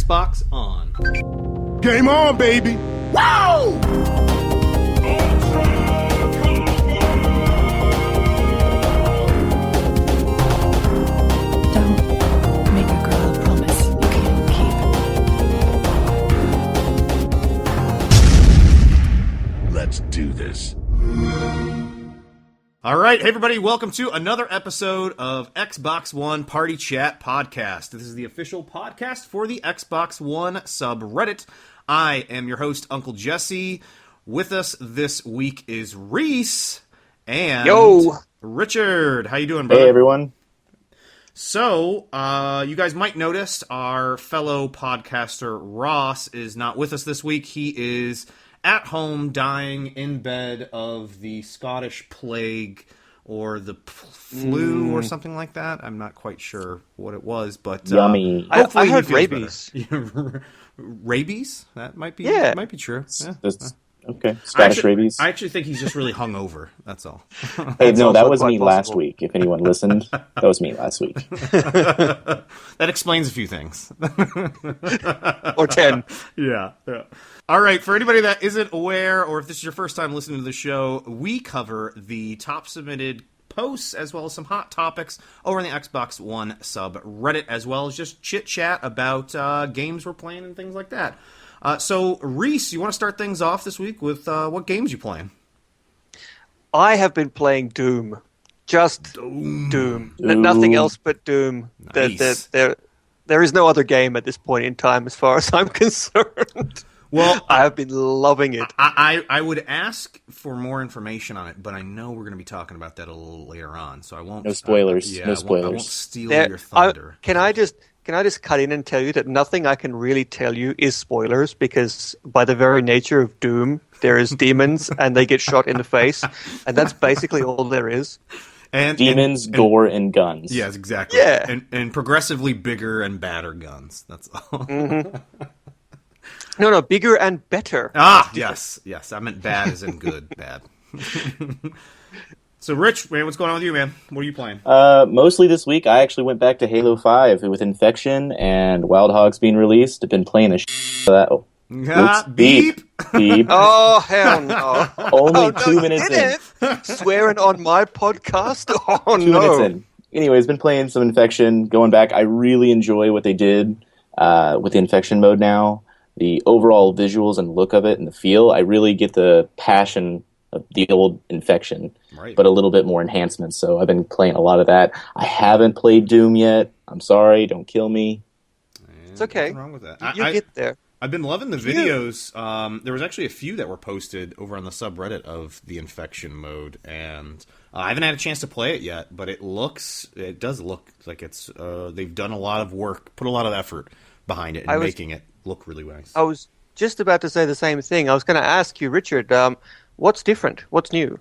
Xbox On. Game on, baby! Wow! Don't make a girl a promise you can't keep. Let's do this. All right, hey everybody, welcome to another episode of Xbox One Party Chat Podcast. This is the official podcast for the Xbox One subreddit. I am your host, Uncle Jesse. With us this week is Reese and Richard. How you doing, brother? Hey, everyone. So, you guys might notice our fellow podcaster Ross is not with us this week. He is at home dying in bed of the Scottish plague or the flu or something like that. I'm not quite sure what it was, but Yummy. Hopefully I heard he feels rabies. better. Rabies? That might be. Yeah. Might be true. Yeah. Okay, Scottish rabies. I actually think he's just really hungover. That's all. Hey, no, that was quite me possible. last week. If anyone listened, that was me last week. That explains a few things. Or 10. Yeah. All right, for anybody that isn't aware, or if this is your first time listening to the show, we cover the top submitted posts as well as some hot topics over in the Xbox One subreddit, as well as just chit-chat about games we're playing and things like that. So, Reese, you want to start things off this week with what games you playing? I have been playing Doom. Just Doom. Nothing else but Doom. Nice. There is no other game at this point in time as far as I'm concerned. Well, I have been loving it. I would ask for more information on it, but I know we're going to be talking about that a little later on, so I won't. No spoilers. Yeah, No I spoilers. won't steal your I- thunder. Can I just cut in and tell you that nothing I can really tell you is spoilers, because by the very nature of Doom, there is demons and they get shot in the face, and that's basically all there is. And Demons, gore, and guns. Yes, exactly. Yeah. And progressively bigger and badder guns. That's all. No, bigger and better. Yes. I meant bad as in good, bad. So, Rich, man, what's going on with you, man? What are you playing? Mostly this week, I actually went back to Halo 5 with Infection and Wild Hogs being released. I've been playing the of that. Oh, oops, Beep. Beep. Oh, hell no. Only 2 minutes in. Swearing on my podcast? Oh, 2 no. minutes in. Anyways, been playing some Infection, going back. I really enjoy what they did with the Infection mode now. The overall visuals and look of it and the feel. I really get the passion of the old Infection, Right. but a little bit more enhancements. So I've been playing a lot of that. I haven't played Doom yet. I'm sorry. Don't kill me. It's okay. Nothing wrong with that. You get there. I've been loving the videos. There was actually a few that were posted over on the subreddit of the Infection mode, and I haven't had a chance to play it yet, but it does look like it's they've done a lot of work, put a lot of effort behind it, and making it look really nice. I was just about to say the same thing. I was going to ask you, Richard, what's different? What's new?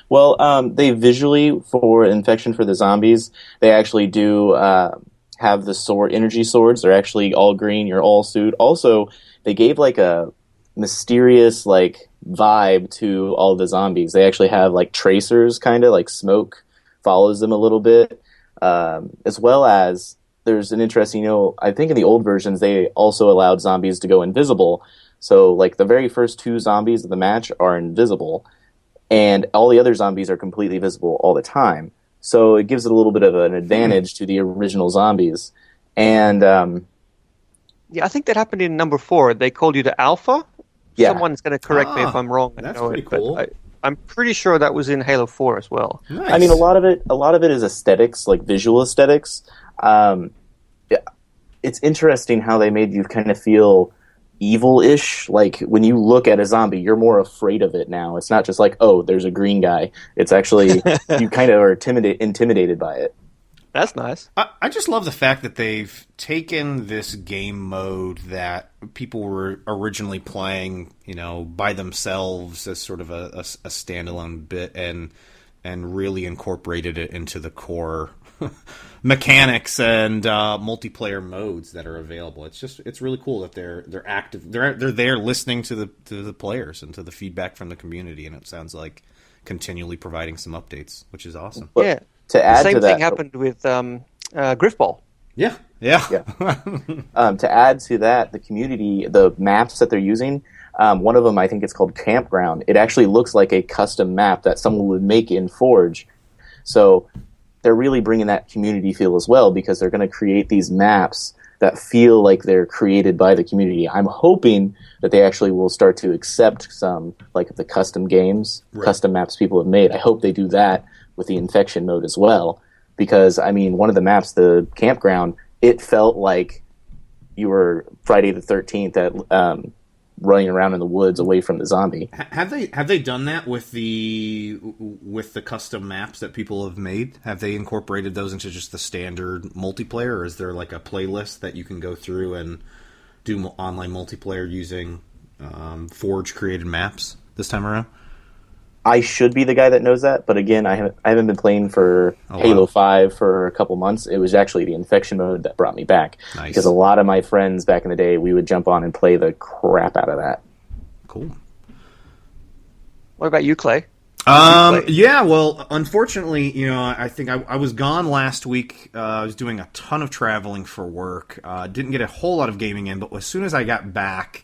Well, they visually, for Infection for the zombies, they actually do have the energy swords. They're actually all green. You're all suit. Also, they gave like a mysterious like vibe to all the zombies. They actually have like tracers, kind of like smoke follows them a little bit, as well as there's an interesting, I think in the old versions they also allowed zombies to go invisible. So like the very first 2 zombies of the match are invisible, and all the other zombies are completely visible all the time. So it gives it a little bit of an advantage to the original zombies. And Yeah, I think that happened in number 4. They called you the Alpha. Yeah. Someone's going to correct me if I'm wrong. That's know pretty it, but cool. I'm pretty sure that was in Halo 4 as well. Nice. I mean, a lot of it is aesthetics, like visual aesthetics. It's interesting how they made you kind of feel evil-ish. Like when you look at a zombie, you're more afraid of it now. It's not just like, oh, there's a green guy. It's actually you kind of are intimidated by it. That's nice. I just love the fact that they've taken this game mode that people were originally playing, by themselves as sort of a standalone bit, and really incorporated it into the core mechanics and multiplayer modes that are available. It's really cool that they're active. They're there listening to the players and to the feedback from the community, and it sounds like continually providing some updates, which is awesome. But yeah. To add the same to that, thing happened with Griffball. Yeah, yeah. To add to that, the community, the maps that they're using, one of them, I think it's called Campground. It actually looks like a custom map that someone would make in Forge. So they're really bringing that community feel as well, because they're going to create these maps that feel like they're created by the community. I'm hoping that they actually will start to accept some, like the custom games, custom maps people have made. I hope they do that with the infection mode as well, because, I mean, one of the maps, the Campground, it felt like you were Friday the 13th at running around in the woods away from the zombie. Have they done that with the custom maps that people have made? Have they incorporated those into just the standard multiplayer, or is there like a playlist that you can go through and do online multiplayer using Forge created maps this time around? I should be the guy that knows that, but again, I haven't been playing for Halo 5 for a couple months. It was actually the infection mode that brought me back. Nice. Because a lot of my friends back in the day, we would jump on and play the crap out of that. Cool. What about you, Clay? Yeah, well, unfortunately, I think I was gone last week. I was doing a ton of traveling for work. Didn't get a whole lot of gaming in, but as soon as I got back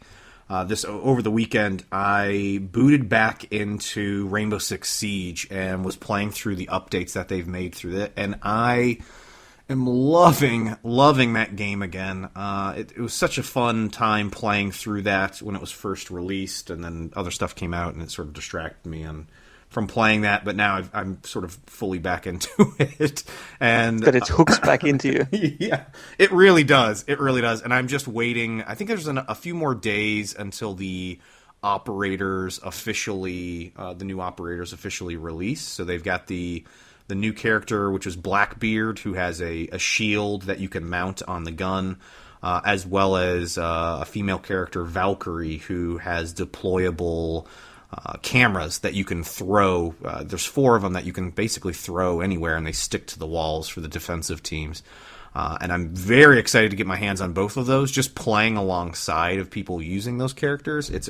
over the weekend, I booted back into Rainbow Six Siege and was playing through the updates that they've made through it, and I am loving that game again. It was such a fun time playing through that when it was first released, and then other stuff came out, and it sort of distracted me from playing that, but now I'm sort of fully back into it. And That it hooks back into you. Yeah, it really does. It really does. And I'm just waiting. I think there's a few more days until the operators officially, the new operators officially release. So they've got the new character, which is Blackbeard, who has a shield that you can mount on the gun, as well as a female character, Valkyrie, who has deployable cameras that you can throw. There's 4 of them that you can basically throw anywhere, and they stick to the walls for the defensive teams. And I'm very excited to get my hands on both of those. Just playing alongside of people using those characters, it's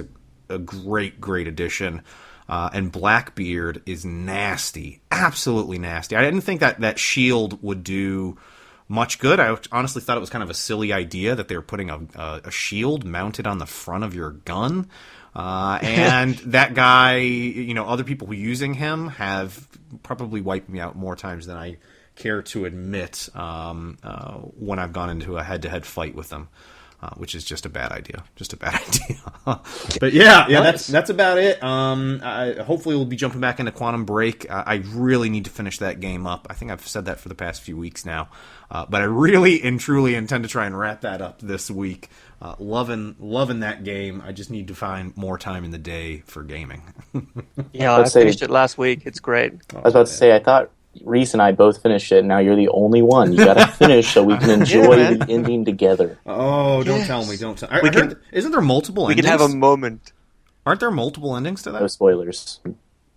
a great addition. And Blackbeard is nasty, absolutely nasty. I didn't think that shield would do much good. I honestly thought it was kind of a silly idea that they were putting a shield mounted on the front of your gun. And that guy, other people who are using him have probably wiped me out more times than I care to admit when I've gone into a head-to-head fight with them, which is just a bad idea. But yeah, Nice. that's about it. Hopefully we'll be jumping back into Quantum Break. I really need to finish that game up. I think I've said that for the past few weeks now. But I really and truly intend to try and wrap that up this week. Loving that game. I just need to find more time in the day for gaming. Yeah, I finished it last week. It's great. I was about to say, I thought Reese and I both finished it, and now you're the only one. You got to finish so we can enjoy the ending together. Oh, don't tell me. Don't tell me. Isn't there multiple endings? We can have a moment. Aren't there multiple endings to that? No spoilers.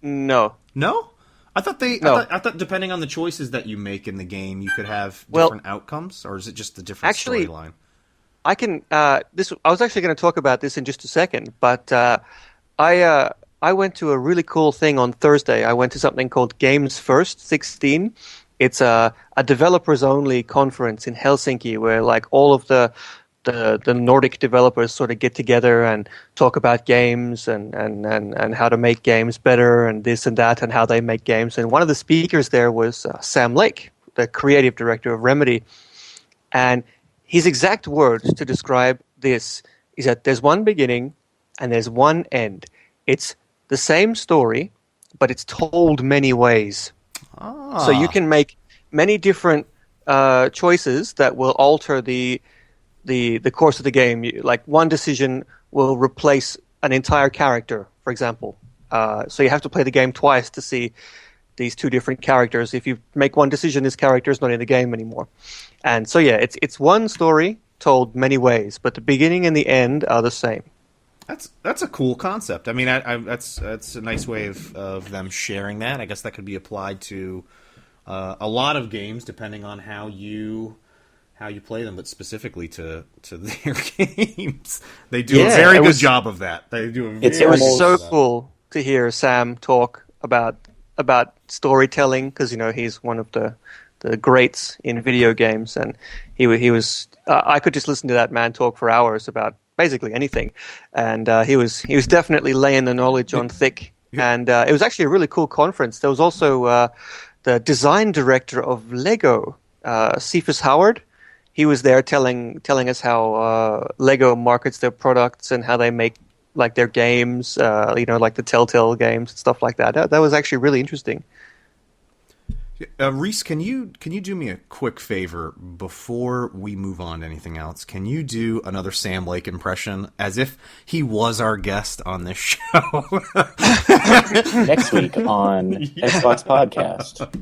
No. No? I thought I thought depending on the choices that you make in the game, you could have different outcomes, or is it just the different storyline? I can. I was actually going to talk about this in just a second, but I went to a really cool thing on Thursday. I went to something called Games First 16. It's a developers only conference in Helsinki where like all of the Nordic developers sort of get together and talk about games and how to make games better and this and that and how they make games. And one of the speakers there was Sam Lake, the creative director of Remedy, and his exact words to describe this is that there's one beginning and there's one end. It's the same story, but it's told many ways. So you can make many different choices that will alter the course of the game. Like one decision will replace an entire character, for example. So you have to play the game twice to see these 2 different characters. If you make one decision, this character is not in the game anymore. And so yeah, it's one story told many ways, but the beginning and the end are the same. That's a cool concept. I mean, that's a nice way of them sharing that. I guess that could be applied to a lot of games, depending on how you play them, but specifically to their games. They do a very good job of that. They do. It was so cool to hear Sam talk about storytelling because he's one of the the greats in video games, and he was I could just listen to that man talk for hours about basically anything, and he was definitely laying the knowledge on thick, and it was actually a really cool conference. There was also the design director of Lego, Cephas Howard. He was there telling us how Lego markets their products and how they make like their games, like the Telltale games and stuff like that. That was actually really interesting. Reese, can you do me a quick favor before we move on to anything else? Can you do another Sam Lake impression as if he was our guest on this show? Next week on Xbox Podcast.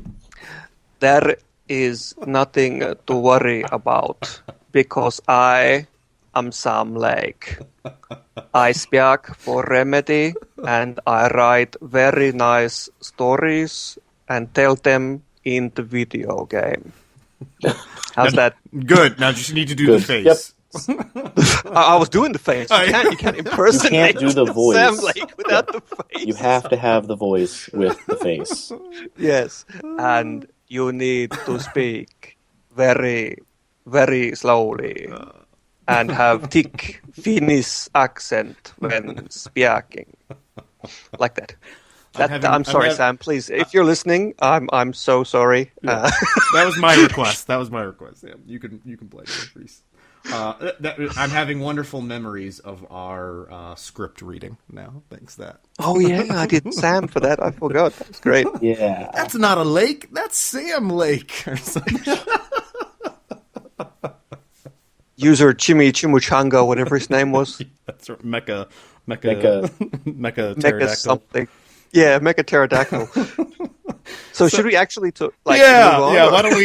There is nothing to worry about because I am Sam Lake. I speak for Remedy and I write very nice stories and tell them in the video game. How's that? Good. Now just need to do the face. Yep. I was doing the face. You can't impersonate do the voice. Sam Lake without the face. You have to have the voice with the face. Yes, and you need to speak very, very slowly and have thick Finnish accent when speaking, like that. I'm sorry, Sam. Please, if you're listening, I'm so sorry. Yeah. That was my request. Sam. You can play it, Reese. I'm having wonderful memories of our script reading now. Thanks that. Oh yeah, I did Sam for that. I forgot. That's great. Yeah, that's not a lake. That's Sam Lake or something. User Chimichanga, whatever his name was. That's right. Mecha Mecha something. Yeah, Mecha Pterodactyl. So should we actually move on? Yeah. Why don't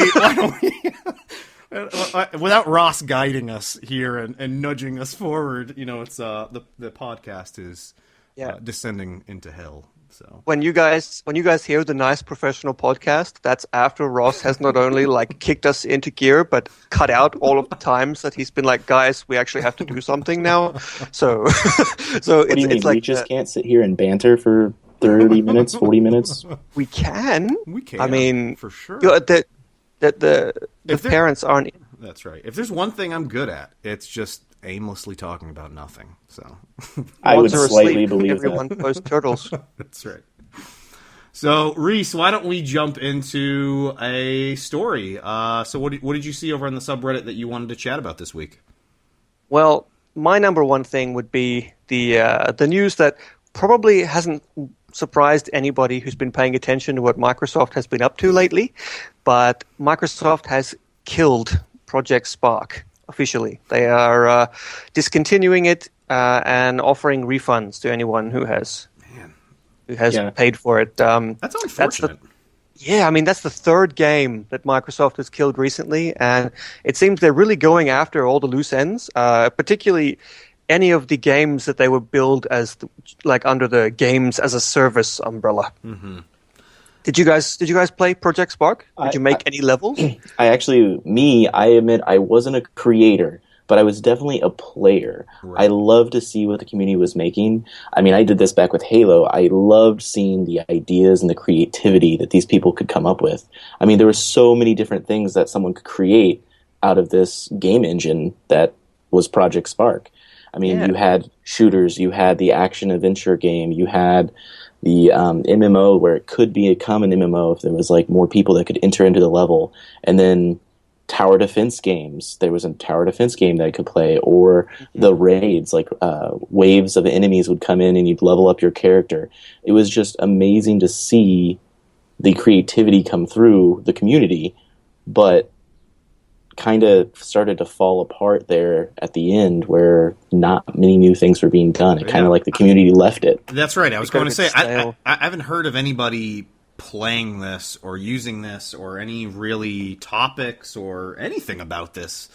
we? Without Ross guiding us here and nudging us forward, it's the podcast is descending into hell. So when you guys hear the nice professional podcast, that's after Ross has not only kicked us into gear, but cut out all of the times that he's been like, guys, we actually have to do something now. So what do you mean? We just can't sit here and banter for 30 minutes, 40 minutes? We can. I mean, for sure. The parents aren't. That's right. If there's one thing I'm good at, it's just aimlessly talking about nothing. So I would slightly believe everyone that. Posts turtles. That's right. So Reese, why don't we jump into a story? So what did you see over on the subreddit that you wanted to chat about this week? Well, my number one thing would be the news that probably hasn't surprised anybody who's been paying attention to what Microsoft has been up to lately, but Microsoft has killed Project Spark officially. They are discontinuing it and offering refunds to anyone who has paid for it. That's unfortunate. That's the third game that Microsoft has killed recently, and it seems they're really going after all the loose ends, particularly any of the games that they would build as under the games as a service umbrella. Mm-hmm. Did you guys play Project Spark? Did you make any levels? I admit I wasn't a creator, but I was definitely a player. Right. I loved to see what the community was making. I mean, I did this back with Halo. I loved seeing the ideas and the creativity that these people could come up with. I mean, there were so many different things that someone could create out of this game engine that was Project Spark. I mean, you had shooters, you had the action-adventure game, you had the MMO where it could become an MMO if there was more people that could enter into the level, and then tower defense games. There was a tower defense game that I could play, or the raids, waves of enemies would come in and you'd level up your character. It was just amazing to see the creativity come through the community, but kind of started to fall apart there at the end where not many new things were being done. It kind of the community left it. That's right. I was going to say, I haven't heard of anybody playing this or using this or any really topics or anything about this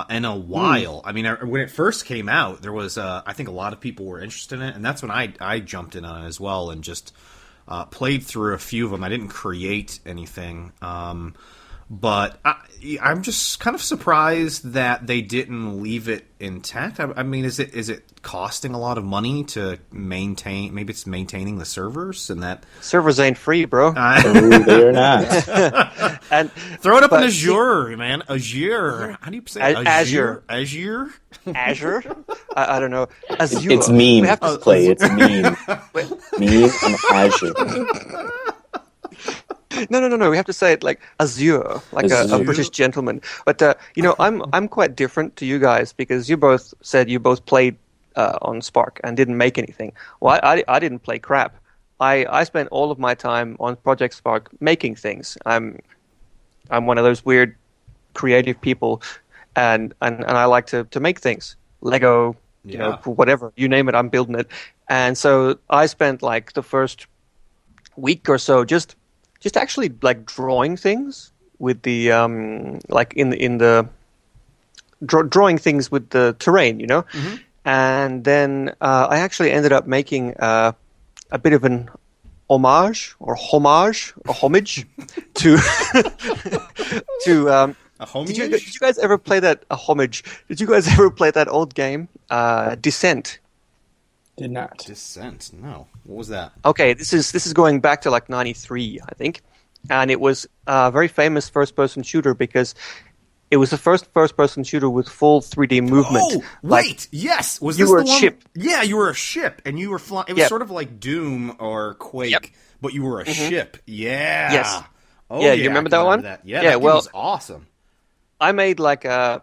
in a while. I mean, when it first came out, there was, I think a lot of people were interested in it, and that's when I jumped in on it as well and just played through a few of them. I didn't create anything. But I'm just kind of surprised that they didn't leave it intact. I mean, is it costing a lot of money to maintain? Maybe it's maintaining the servers and that Servers ain't free, bro. They are not. And throw it up in Azure, man. Azure. How do you say it? Azure. Azure. Azure? I don't know. Azure. It's We meme have to play. It's meme. Meme and Azure. No. We have to say it like Azure, like a Azure. British gentleman. But I'm quite different to you guys because you both said you both played on Spark and didn't make anything. Well, I didn't play crap. I spent all of my time on Project Spark making things. I'm one of those weird creative people, and I like to make things. Lego, whatever you name it, I'm building it. And so I spent like the first week or so just actually like drawing things with the like in the drawing things with the terrain, Mm-hmm. And then I actually ended up making a bit of an homage to to A homage? did you guys ever play that a homage? Did you guys ever play that old game Descent? Did not. Descent. No. What was that? Okay, this is going back to like 93, I think. And it was a very famous first-person shooter because it was the first first-person shooter with full 3D movement. Oh, wait! Yes! Was you this were the a one? ship. Yeah, you were a ship, and you were flying. It was Yep. sort of like Doom or Quake, Yep. but you were a ship. Yeah. Yes. Oh, Yeah, yeah, you remember I can that one? Yeah, Yeah, that game well- was awesome. I made like a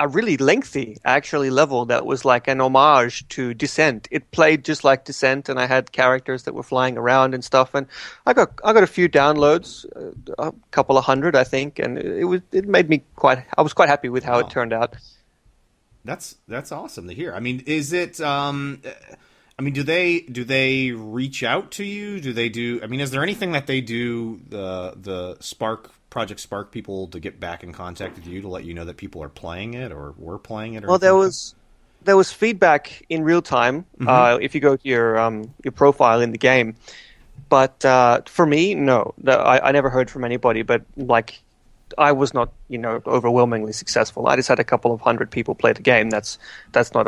really lengthy actually level that was like an homage to Descent. It played just like Descent, and I had characters that were flying around and stuff. And I got a few downloads, a couple of hundred, I think, and it made me I was quite happy with how it turned out. That's awesome to hear. I mean, is it? I mean, do they reach out to you? Do they do? I mean, is there anything that they do the Project Spark people to get back in contact with you to let you know that people are playing it or were playing it? Or Well, there was feedback in real time if you go to your profile in the game. But for me, no, I never heard from anybody. But like, I was not overwhelmingly successful. I just had a couple of hundred people play the game. That's not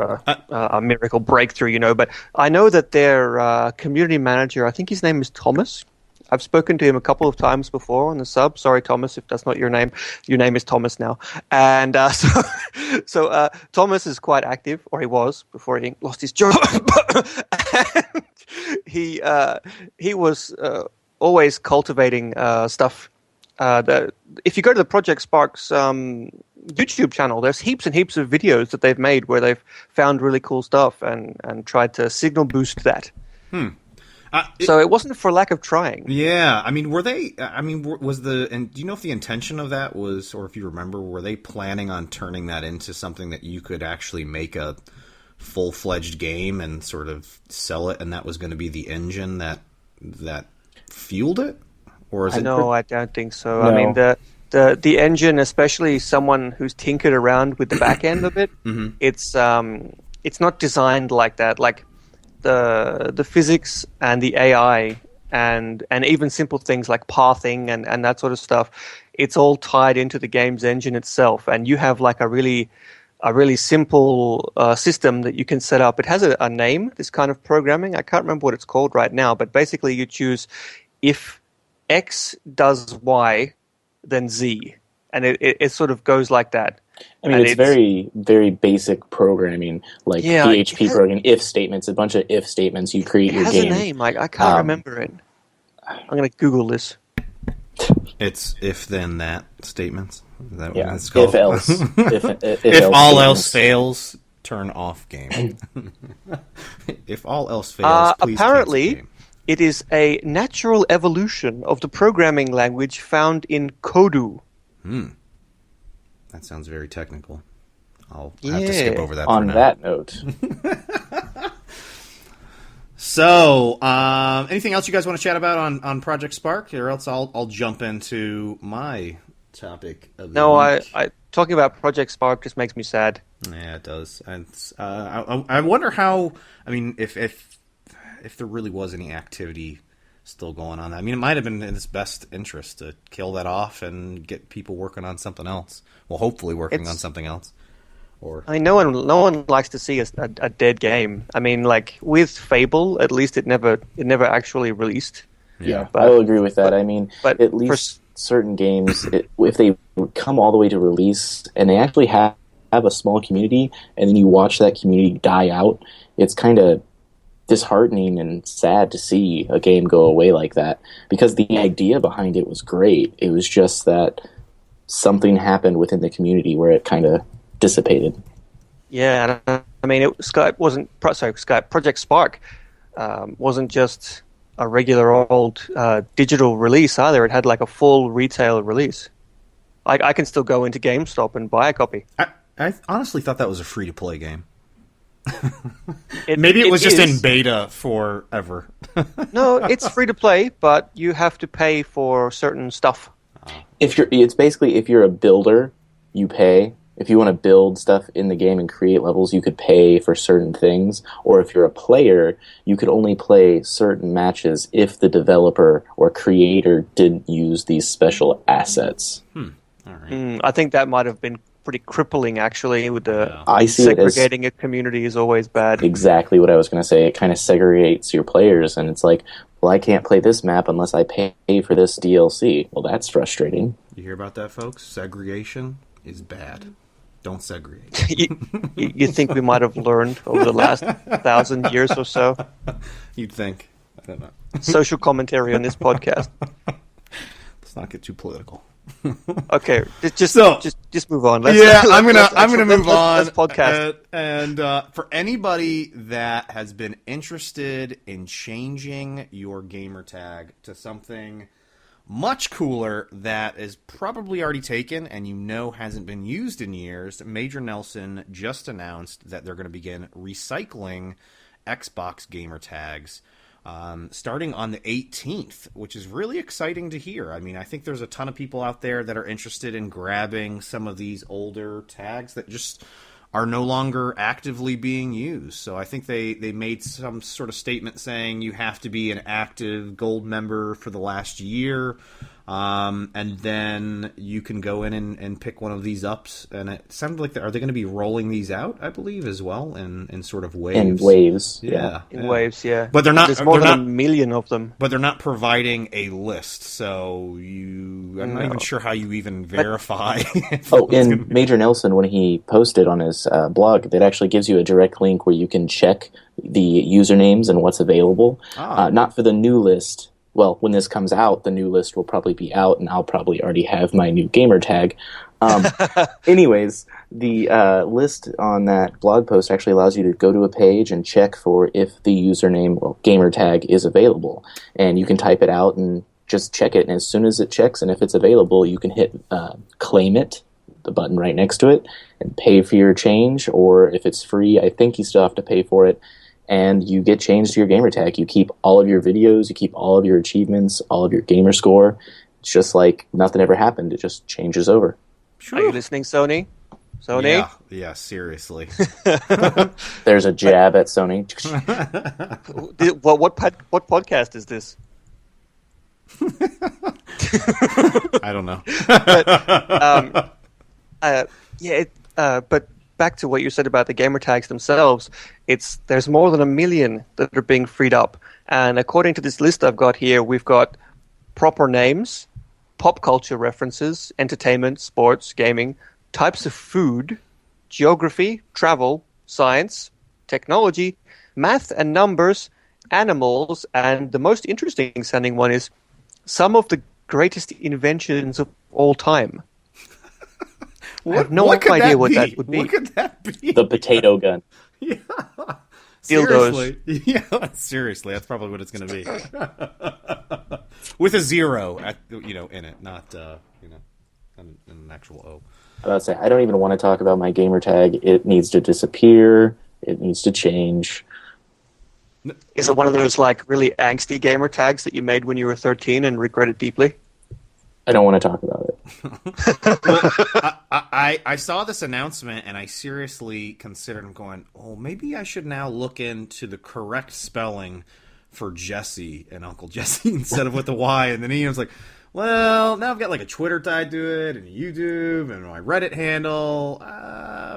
a miracle breakthrough, But I know that their community manager, I think his name is Thomas. I've spoken to him a couple of times before on the sub. Sorry, Thomas, if that's not your name. Your name is Thomas now. And so Thomas is quite active, or he was, before he lost his job. And he was always cultivating stuff. If you go to the Project Sparks YouTube channel, there's heaps and heaps of videos that they've made where they've found really cool stuff and tried to signal boost that. So it wasn't for lack of trying. Yeah, I mean, were they? I mean, and do you know if the intention of that was, or if you remember, were they planning on turning that into something that you could actually make a full-fledged game and sort of sell it, and that was going to be the engine that fueled it? Or is it? No, I don't think so. No. I mean, the engine, especially someone who's tinkered around with the back end of it, it's not designed like that. Like the physics and the AI and even simple things like pathing and that sort of stuff, it's all tied into the game's engine itself. And you have like a really simple system that you can set up. It has a name, this kind of programming. I can't remember what it's called right now, but basically you choose if X does Y, then Z. And it sort of goes like that. I mean, it's very, very basic programming, like PHP programming, if statements, a bunch of if statements. You create your game. It has a name. I can't remember it. I'm going to Google this. It's if then that statements. Is that Yeah, what it's called? if else. if If all statements. else fails, turn off game. If all else fails, please apparently, cancel game. it is a natural evolution of the programming language found in Kodu. That sounds very technical. I'll have to skip over that On for now. that note, So, anything else you guys want to chat about on Project Spark, or else I'll jump into my topic of the No, week. I talking about Project Spark just makes me sad. Yeah, it does. And I wonder how. I mean, if there really was any activity still going on that. I mean, it might have been in its best interest to kill that off and get people working on something else. Well, hopefully working on something else. Or I mean, no one likes to see a dead game. I mean, like with Fable, at least it never actually released. Yeah, but, I will agree with that. I mean, but at least certain games, if they come all the way to release and they actually have a small community, and then you watch that community die out, it's kind of disheartening and sad to see a game go away like that, because the idea behind it was great. It was just that something happened within the community where it kind of dissipated. Yeah, I mean, Project Spark wasn't just a regular old digital release either. It had like a full retail release. I can still go into GameStop and buy a copy. I honestly thought that was a free-to-play game. Maybe it was just in beta forever. No, it's free to play, but you have to pay for certain stuff. It's basically, if you're a builder, you pay. If you want to build stuff in the game and create levels, you could pay for certain things. Or if you're a player, you could only play certain matches if the developer or creator didn't use these special assets. All right. I think that might have been pretty crippling, actually, with the I see segregating a community is always bad. Exactly what I was going to say. It kind of segregates your players, and it's like, well, I can't play this map unless I pay for this DLC. Well, that's frustrating. You hear about that, folks? Segregation is bad. Don't segregate. You think we might have learned over the last 1,000 years or so? You'd think. I don't know. Social commentary on this podcast. Let's not get too political. Okay, just move on. I'm gonna move on. Let's podcast. And for anybody that has been interested in changing your gamer tag to something much cooler that is probably already taken and hasn't been used in years, Major Nelson just announced that they're going to begin recycling Xbox gamer tags starting on the 18th, which is really exciting to hear. I mean, I think there's a ton of people out there that are interested in grabbing some of these older tags that just are no longer actively being used. So I think they made some sort of statement saying you have to be an active gold member for the last year, and then you can go in and pick one of these ups. And it sounded like are they going to be rolling these out, I believe, as well, in sort of waves? In waves, Waves, yeah. But they're not. There's more than a million of them. But they're not providing a list, so I'm not even sure how you even verify. In Major Nelson, when he posted on his blog, it actually gives you a direct link where you can check the usernames and what's available. Not for the new list. Well, when this comes out, the new list will probably be out, and I'll probably already have my new gamer tag. Anyways, the list on that blog post actually allows you to go to a page and check for if the username, gamer tag, is available. And you can type it out and just check it. And as soon as it checks and if it's available, you can hit claim it, the button right next to it, and pay for your change. Or if it's free, I think you still have to pay for it. And you get changed to your gamer tag. You keep all of your videos, you keep all of your achievements, all of your gamer score. It's just like nothing ever happened. It just changes over. Are you listening, Sony? Sony? Yeah, seriously. There's a jab at Sony. What podcast is this? I don't know. But back to what you said about the gamer tags themselves, there's more than 1 million that are being freed up. And according to this list I've got here, we've got proper names, pop culture references, entertainment, sports, gaming, types of food, geography, travel, science, technology, math and numbers, animals, and the most interesting sounding one is some of the greatest inventions of all time. I have no idea what that would be. What could that be? The potato gun. Yeah. Dildos. Seriously. Yeah, seriously. That's probably what it's going to be. With a 0 in it, not an actual O. I was about to say, I don't even want to talk about my gamer tag. It needs to disappear. It needs to change. Is it one of those like really angsty gamer tags that you made when you were 13 and regret it deeply? I don't want to talk about it. Well, I saw this announcement and I seriously considered going, maybe I should now look into the correct spelling for Jesse and Uncle Jesse instead of with the Y. And then Ian's like, well, now I've got like a Twitter tied to it and a YouTube and my Reddit handle.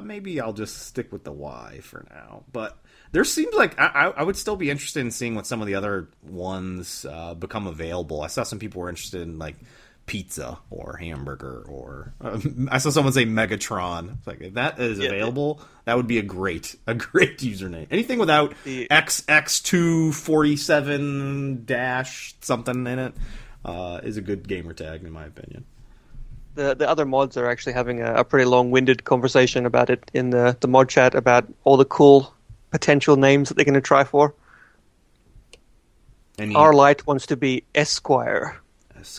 Maybe I'll just stick with the Y for now. But there seems like I would still be interested in seeing what some of the other ones become available. I saw some people were interested in like pizza or hamburger, or I saw someone say Megatron. It's like, if that is available, that would be a great username. Anything without XX247 dash something in it is a good gamer tag, in my opinion. The other mods are actually having a pretty long-winded conversation about it in the mod chat about all the cool potential names that they're going to try for. Our Light wants to be Esquire.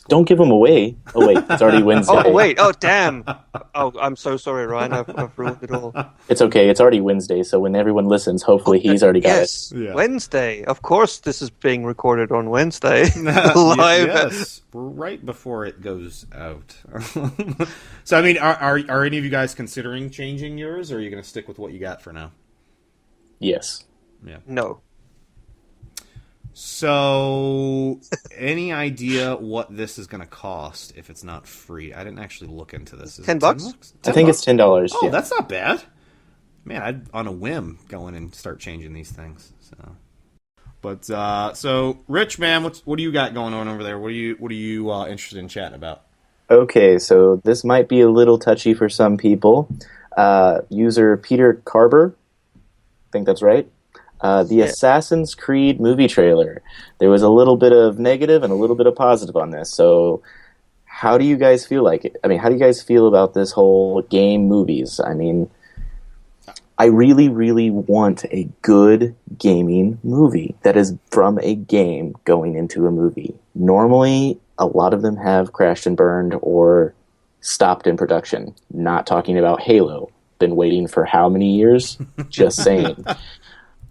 Don't give them away. Oh, wait. It's already Wednesday. Oh, wait. Oh, damn. Oh, I'm so sorry, Ryan. I've ruined it all. It's okay. It's already Wednesday, so when everyone listens, hopefully he's already got it. Yeah. Wednesday. Of course this is being recorded on Wednesday. Live. Yes. Right before it goes out. So, I mean, are any of you guys considering changing yours, or are you going to stick with what you got for now? Yes. Yeah. No. So, any idea what this is going to cost if it's not free? I didn't actually look into this. Is $10? it $10? I think it's $10. Oh, yeah. that's not bad. Man, I'd on a whim go in and start changing these things. So, Rich, man, what do you got going on over there? What are you interested in chatting about? Okay, so this might be a little touchy for some people. User Peter Carber, I think that's right. The Assassin's Creed movie trailer. There was a little bit of negative and a little bit of positive on this. So how do you guys feel like it? I mean, how do you guys feel about this whole game movies? I mean, I really, really want a good gaming movie that is from a game going into a movie. Normally, a lot of them have crashed and burned or stopped in production. Not talking about Halo. Been waiting for how many years? Just saying.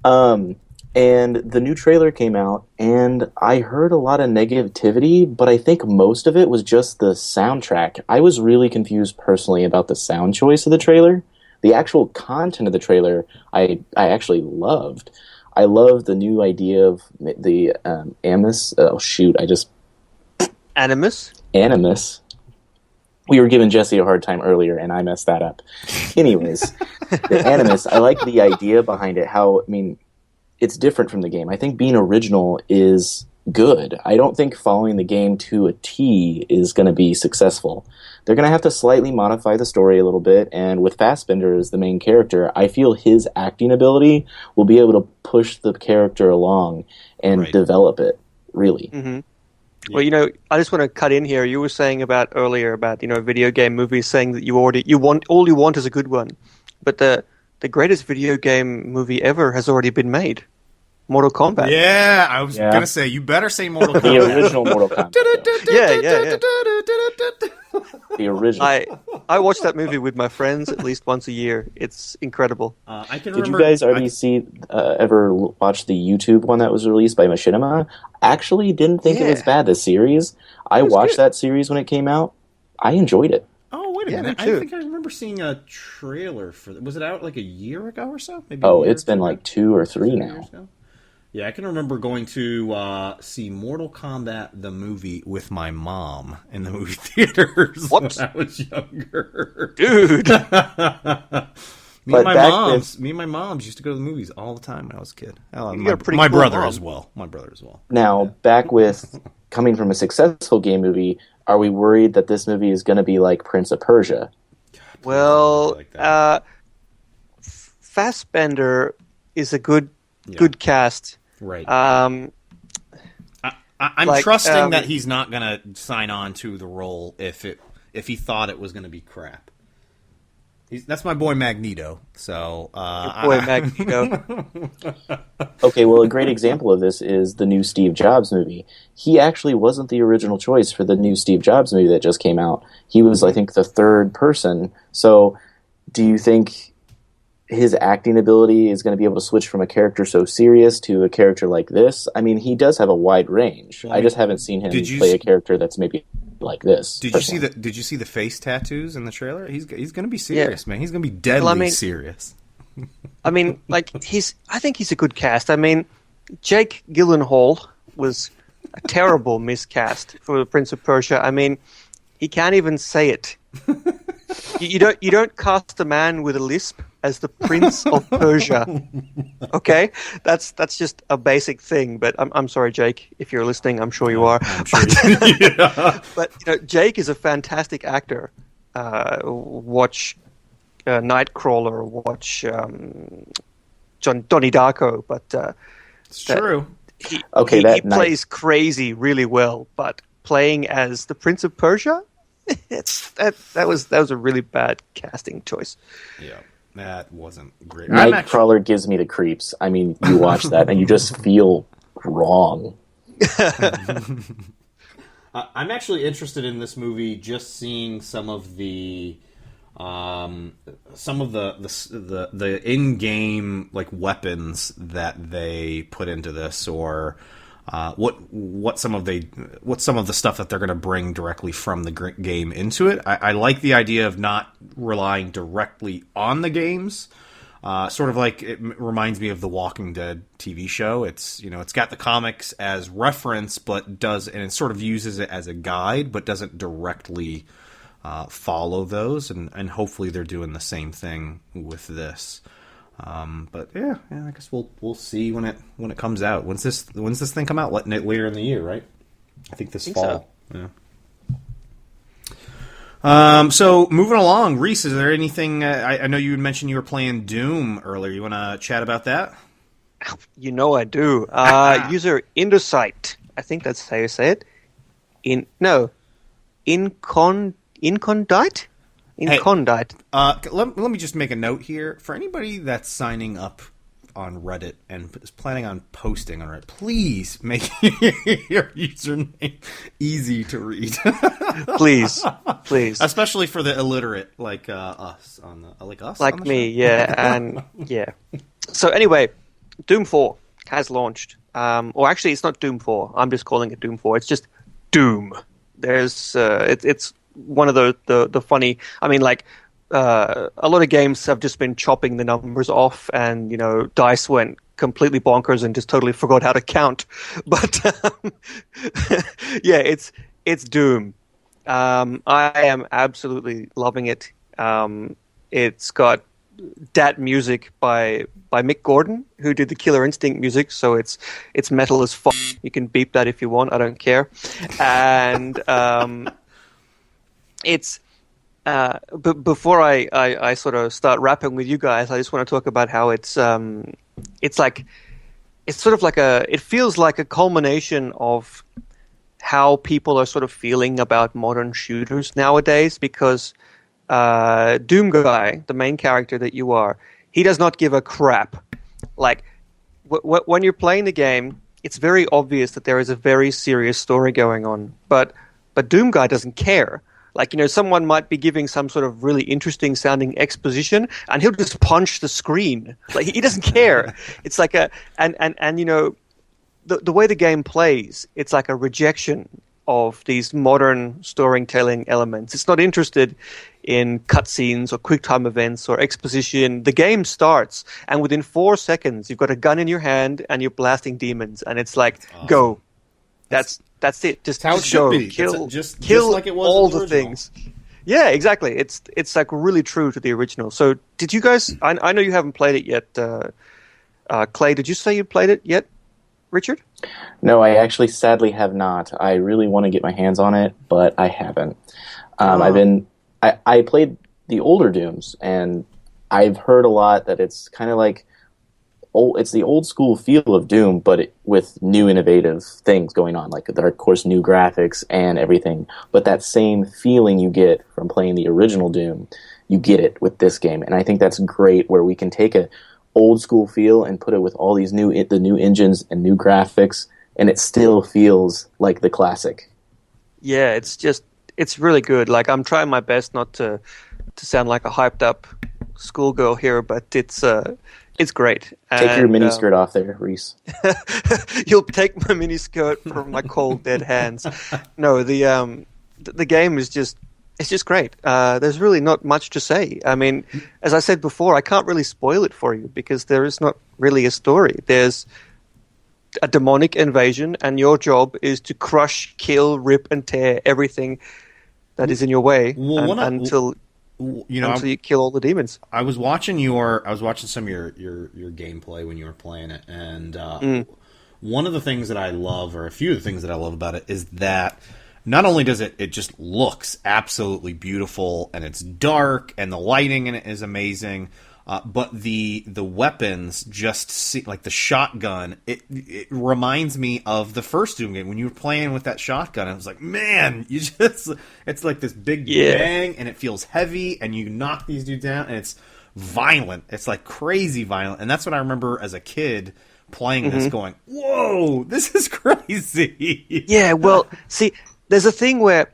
And the new trailer came out, and I heard a lot of negativity, but I think most of it was just the soundtrack. I was really confused personally about the sound choice of the trailer. The actual content of the trailer, I actually loved. I loved the new idea of the Animus. Oh, shoot, Animus? Animus. We were giving Jesse a hard time earlier, and I messed that up. Anyways, the Animus, I like the idea behind it, it's different from the game. I think being original is good. I don't think following the game to a T is going to be successful. They're going to have to slightly modify the story a little bit, and with Fassbender as the main character, I feel his acting ability will be able to push the character along and develop it, really. Mm-hmm. Well, I just want to cut in here. You were saying earlier about video game movies, saying that all you want is a good one, but the greatest video game movie ever has already been made, Mortal Kombat. Yeah, I was gonna say you better say Mortal Kombat. The original Mortal Kombat. Yeah. The original. I watch that movie with my friends at least once a year. It's incredible. Did you guys already ever watch the YouTube one that was released by Machinima? Actually, didn't think it was bad. The series, I watched that series when it came out. I enjoyed it. Oh, wait a minute! Me too. I think I remember seeing a trailer for. Was it out like a year ago or so? Maybe. It's been like 2 or 3 now. Yeah, I can remember going to see Mortal Kombat the movie with my mom in the movie theaters when I was younger. Dude! Me and my moms used to go to the movies all the time when I was a kid. My brother as well. Now, back with coming from a successful game movie, are we worried that this movie is going to be like Prince of Persia? Well, Fassbender is a good cast. Right. I'm trusting that he's not going to sign on to the role if he thought it was going to be crap. That's my boy Magneto. So, Magneto. Okay, well, a great example of this is the new Steve Jobs movie. He actually wasn't the original choice for the new Steve Jobs movie that just came out. He was, I think, the third person. So, do you think his acting ability is going to be able to switch from a character so serious to a character like this? I mean, he does have a wide range. I just haven't seen him play a character that's maybe like this. Did you see the face tattoos in the trailer? He's going to be serious, man. He's going to be deadly serious. I mean, I think he's a good cast. I mean, Jake Gyllenhaal was a terrible miscast for the Prince of Persia. I mean, he can't even say it. You don't cast a man with a lisp as the Prince of Persia. Okay, that's just a basic thing. But I'm sorry, Jake, if you're listening. I'm sure you are. I'm sure yeah. But Jake is a fantastic actor. Watch Nightcrawler. Watch Donnie Darko. But It's true. he that plays crazy really well. But playing as the Prince of Persia, that was a really bad casting choice. Yeah, that wasn't great. Nightcrawler gives me the creeps. I mean, you watch that and you just feel wrong. I'm actually interested in this movie, just seeing some of the in-game like weapons that they put into this, or what some of the stuff that they're going to bring directly from the game into it. I like the idea of not relying directly on the games. Sort of like it reminds me of the Walking Dead TV show. It's it's got the comics as reference, and it sort of uses it as a guide, but doesn't directly follow those. And hopefully they're doing the same thing with this. But yeah, I guess we'll see when it comes out. When's this thing come out? Later in the year, right? I think this fall. So. Yeah. So moving along, Reese, is there anything? I know you had mentioned you were playing Doom earlier. You want to chat about that? You know I do. User Indosight. I think that's how you say it. Incondite. Incondite. Let me just make a note here for anybody that's signing up on Reddit and is planning on posting on Reddit. Please make your username easy to read. please, especially for the illiterate like us like me. Yeah, and yeah. So anyway, Doom 4 has launched. Or actually, it's not Doom 4. I'm just calling it Doom 4. It's just Doom. There's it's one of the funny. I mean, like. A lot of games have just been chopping the numbers off, and DICE went completely bonkers and just totally forgot how to count. But yeah, it's Doom. I am absolutely loving it. It's got Dat music by Mick Gordon, who did the Killer Instinct music, so it's metal as fuck. You can beep that if you want. I don't care. And it's. But before I sort of start rapping with you guys, I just want to talk about how it feels like a culmination of how people are sort of feeling about modern shooters nowadays, because Doom Guy, the main character that you are, he does not give a crap. Like when you're playing the game, it's very obvious that there is a very serious story going on, but Doom Guy doesn't care. Like, someone might be giving some sort of really interesting sounding exposition, and he'll just punch the screen. Like, he doesn't care. It's like the way the game plays, it's like a rejection of these modern storytelling elements. It's not interested in cutscenes or QuickTime events or exposition. The game starts, and within 4 seconds, you've got a gun in your hand and you're blasting demons, and it's like, awesome. Go. That's it. Just how it should be. Kill just like it was all the original. Things. Yeah, exactly. It's like really true to the original. So, did you guys? I know you haven't played it yet. Clay, did you say you played it yet, Richard? No, I actually sadly have not. I really want to get my hands on it, but I haven't. I played the older Dooms, and I've heard a lot that it's kind of like. It's the old school feel of Doom, but with new innovative things going on. Like, there are, of course, new graphics and everything. But that same feeling you get from playing the original Doom, you get it with this game. And I think that's great, where we can take a old school feel and put it with all these new engines and new graphics, and it still feels like the classic. Yeah, it's really good. Like, I'm trying my best not to sound like a hyped up schoolgirl here, but it's great. Take your miniskirt off there, Reese. You'll take my miniskirt from my cold, dead hands. No, the game is just great. There's really not much to say. I mean, as I said before, I can't really spoil it for you because there is not really a story. There's a demonic invasion, and your job is to crush, kill, rip, and tear everything that is in your way until you kill all the demons. I was watching some of your gameplay when you were playing it, and one of the things that I love, or a few of the things that I love about it, is that not only does it just looks absolutely beautiful, and it's dark, and the lighting in it is amazing, but the weapons just like the shotgun. It reminds me of the first Doom game when you were playing with that shotgun. I was like, man, it's like this big bang, and it feels heavy, and you knock these dudes down, and it's violent. It's like crazy violent, and that's what I remember as a kid playing this, going, "Whoa, this is crazy." Yeah, well, see, there's a thing where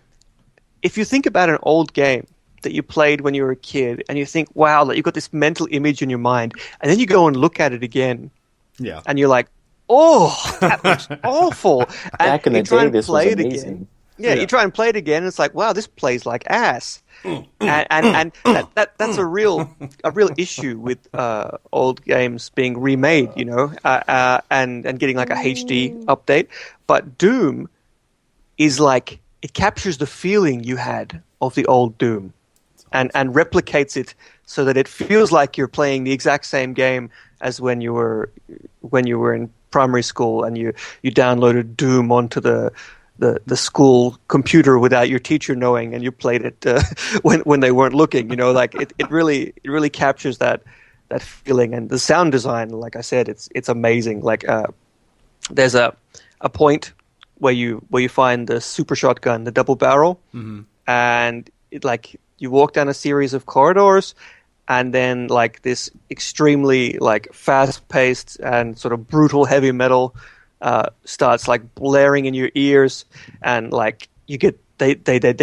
if you think about an old game that you played when you were a kid, and you think, wow, like you've got this mental image in your mind, and then you go and look at it again, and you're like, oh, that looks awful. And back in the day, this was amazing. You try and play it again, and it's like, wow, this plays like ass. And that's a real issue with old games being remade, and getting like a HD update. But Doom is like, it captures the feeling you had of the old Doom and replicates it so that it feels like you're playing the exact same game as when you were in primary school and you downloaded Doom onto the school computer without your teacher knowing, and you played it when they weren't looking. Like it really captures that feeling, and the sound design. Like I said, it's amazing. Like there's a point where you find the super shotgun, the double barrel, and you walk down a series of corridors, and then like this extremely like fast-paced and sort of brutal heavy metal starts like blaring in your ears, and like you get they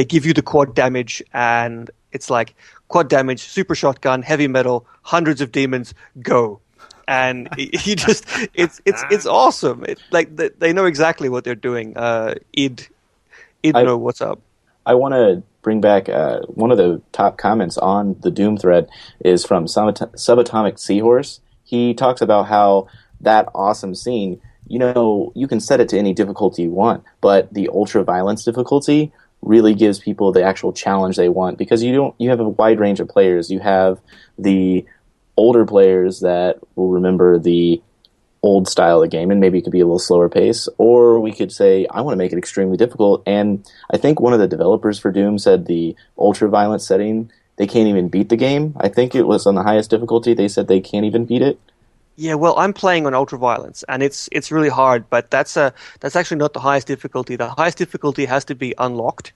give you the quad damage, and it's like quad damage, super shotgun, heavy metal, hundreds of demons, go. And you just it's awesome. Like they know exactly what they're doing. Id know what's up. I want to bring back one of the top comments on the Doom thread is from Subatomic Seahorse. He talks about how that awesome scene, you can set it to any difficulty you want, but the ultra violence difficulty really gives people the actual challenge they want, because you have a wide range of players. You have the older players that will remember the old style of game, and maybe it could be a little slower pace, or we could say, I want to make it extremely difficult. And I think one of the developers for Doom said the ultra-violent setting, they can't even beat the game. I think it was on the highest difficulty. They said they can't even beat it. Yeah, well, I'm playing on ultra-violence, and it's really hard, but that's actually not the highest difficulty. The highest difficulty has to be unlocked.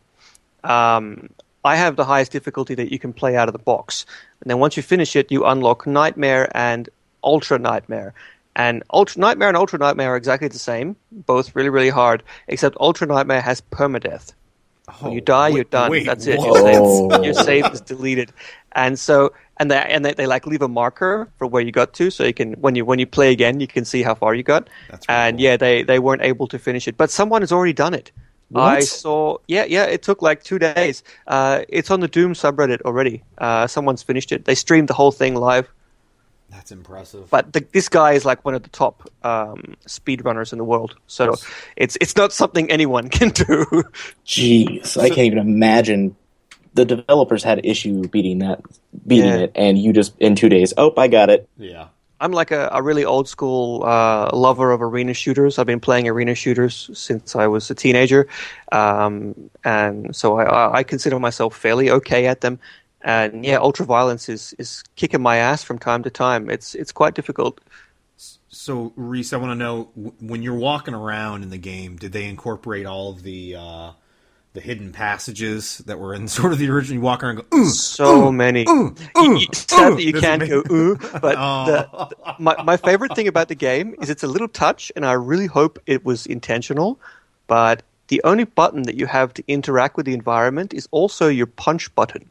I have the highest difficulty that you can play out of the box. And then once you finish it, you unlock Nightmare and Ultra Nightmare. And Ultra Nightmare and Ultra Nightmare are exactly the same, both really, really hard, except Ultra Nightmare has permadeath. When you die, you're done. That's it. Your save is deleted. And so, and they like leave a marker for where you got to, so you can when you play again, you can see how far you got. That's and cool. Yeah, they weren't able to finish it, but someone has already done it. What? I saw. Yeah. It took like 2 days. It's on the Doom subreddit already. Someone's finished it. They streamed the whole thing live. That's impressive. But this guy is like one of the top speedrunners in the world. So it's not something anyone can do. Jeez, I can't even imagine. The developers had issue beating it, and you just in 2 days. Oh, I got it. Yeah. I'm like a really old school lover of arena shooters. I've been playing arena shooters since I was a teenager, and so I consider myself fairly okay at them. And yeah, ultraviolence is kicking my ass from time to time. It's quite difficult. So, Reese, I want to know, when you're walking around in the game, did they incorporate all of the hidden passages that were in sort of the original? You walk around and go, so many. Sadly, you can't go, but my favorite thing about the game is it's a little touch, and I really hope it was intentional, but the only button that you have to interact with the environment is also your punch button.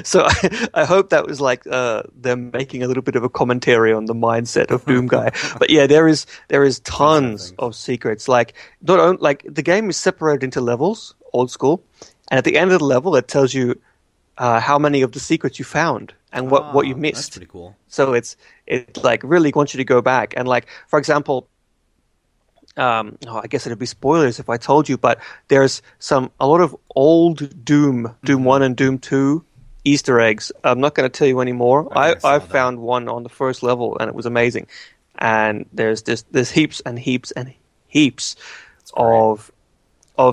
So I hope that was like them making a little bit of a commentary on the mindset of Doom Guy. But yeah, there is tons of secrets. Like the game is separated into levels, old school, and at the end of the level, it tells you how many of the secrets you found and what you missed. That's pretty cool. So it like really wants you to go back, and like, for example, I guess it'd be spoilers if I told you, but there's a lot of old Doom 1 and Doom 2 Easter eggs. I'm not going to tell you any more. I found one on the first level, and it was amazing. And there's heaps and heaps and heaps of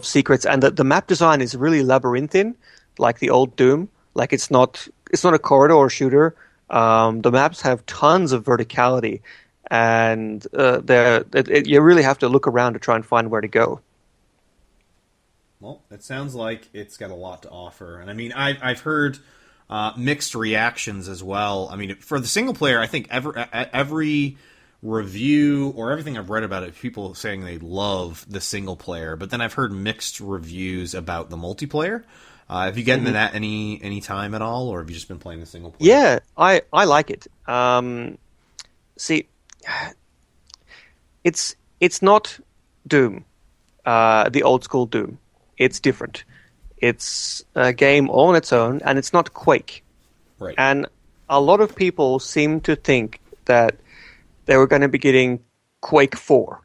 secrets, and the map design is really labyrinthine, like the old Doom. Like it's not a corridor shooter. The maps have tons of verticality, and you really have to look around to try and find where to go. Well, it sounds like it's got a lot to offer, and I mean, I've heard mixed reactions as well. I mean, for the single player, I think every review or everything I've read about it, people saying they love the single player, but then I've heard mixed reviews about the multiplayer. Have you gotten into that any time at all, or have you just been playing the single player? Yeah, I like it. See, it's not Doom, the old school Doom. It's different. It's a game all on its own, and it's not Quake. Right. And a lot of people seem to think that they were going to be getting Quake 4,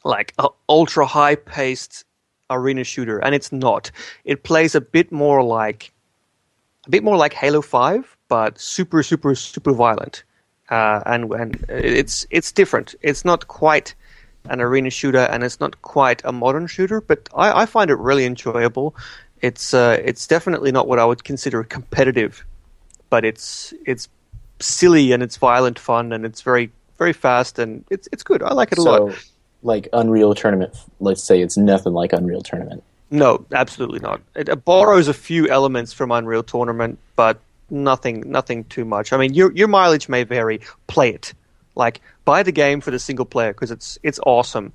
like an ultra high-paced arena shooter, and it's not. It plays a bit more like Halo 5, but super, super, super violent. And it's different. It's not quite an arena shooter, and it's not quite a modern shooter, but I find it really enjoyable. It's definitely not what I would consider competitive, but it's silly and it's violent fun and it's very, very fast and it's good. I like it a lot. So, like Unreal Tournament, let's say it's nothing like Unreal Tournament. No, absolutely not. It borrows a few elements from Unreal Tournament, but nothing too much. I mean, your mileage may vary. Play it. Like, buy the game for the single player because it's awesome,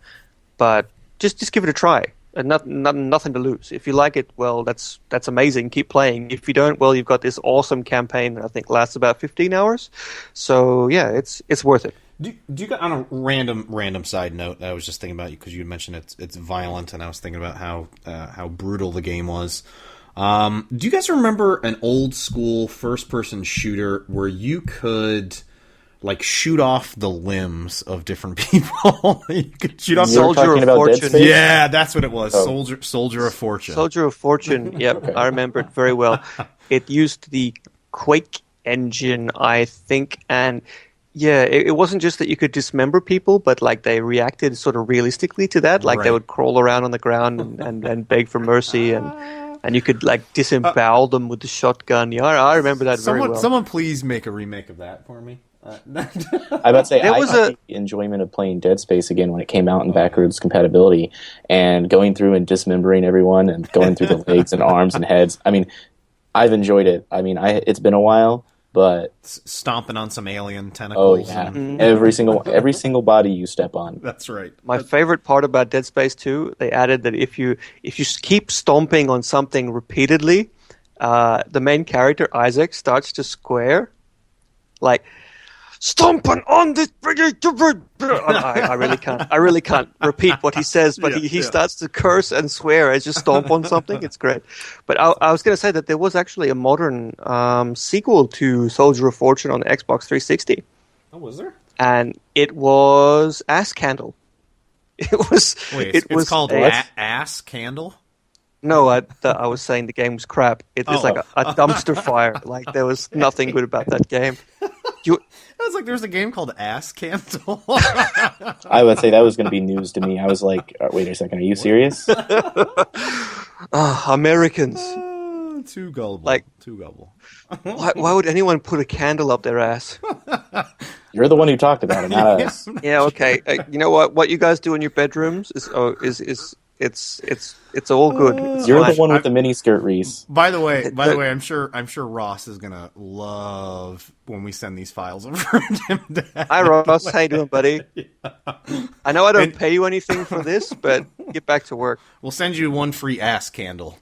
but just give it a try. And nothing to lose. If you like it, well, that's amazing. Keep playing. If you don't, well, you've got this awesome campaign that I think lasts about 15 hours. So yeah, it's worth it. Do you got, on a random side note, I was just thinking about you because you mentioned it's violent, and I was thinking about how brutal the game was. Do you guys remember an old school first person shooter where you could like shoot off the limbs of different people? You could shoot off Soldier of Fortune. Yeah, that's what it was. Oh. Soldier of Fortune. Soldier of Fortune. Yep, okay. I remember it very well. It used the Quake engine, I think, and yeah, it wasn't just that you could dismember people, but like they reacted sort of realistically to that. Like they would crawl around on the ground and beg for mercy, and you could like disembowel them with the shotgun. Yeah, I remember that very well. Someone please make a remake of that for me. I about to say I had the enjoyment of playing Dead Space again when it came out in backwards compatibility, and going through and dismembering everyone and going through the legs and arms and heads. I mean, I've enjoyed it. I mean, it's been a while, but stomping on some alien tentacles. Oh yeah, every single body you step on. That's right. My favorite part about Dead Space 2, they added that if you keep stomping on something repeatedly, the main character Isaac starts to square, like. Stomping on this. I really can't repeat what he says, but he starts to curse and swear as you stomp on something. It's great. But I was going to say that there was actually a modern sequel to Soldier of Fortune on the Xbox 360. Oh, was there? And it was Ass Candle. It was. Wait, it's called Ass Candle. No, I was saying the game was crap. It's like a dumpster fire. Like there was nothing good about that game. I was like, there's a game called Ass Candle. I would say that was going to be news to me. I was like, wait a second, are you serious? Americans. Too gullible. Like, too gullible. Why would anyone put a candle up their ass? You're the one who talked about it, not us. Yeah, okay. You know what? What you guys do in your bedrooms is it's all good. It's You're fine. the one with the mini skirt, Reese. By the way, I'm sure Ross is gonna love when we send these files over to him. Hi Ross, how you doing, buddy? Yeah. I know I don't pay you anything for this, but get back to work. We'll send you one free ass candle.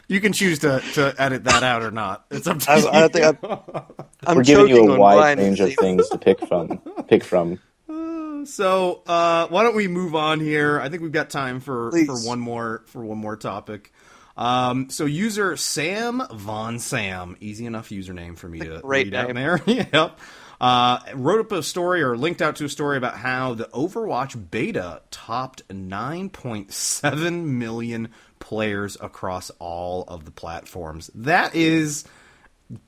You can choose to edit that out or not. It's up to you. I don't think I'm We're giving you a wide Ryan range of things to pick from. So why don't we move on here? I think we've got time for one more topic. So user Sam Von Sam, easy enough username for me to great read out name. there. Yep. Wrote up a story or linked out to a story about how the Overwatch beta topped 9.7 million players across all of the platforms. That is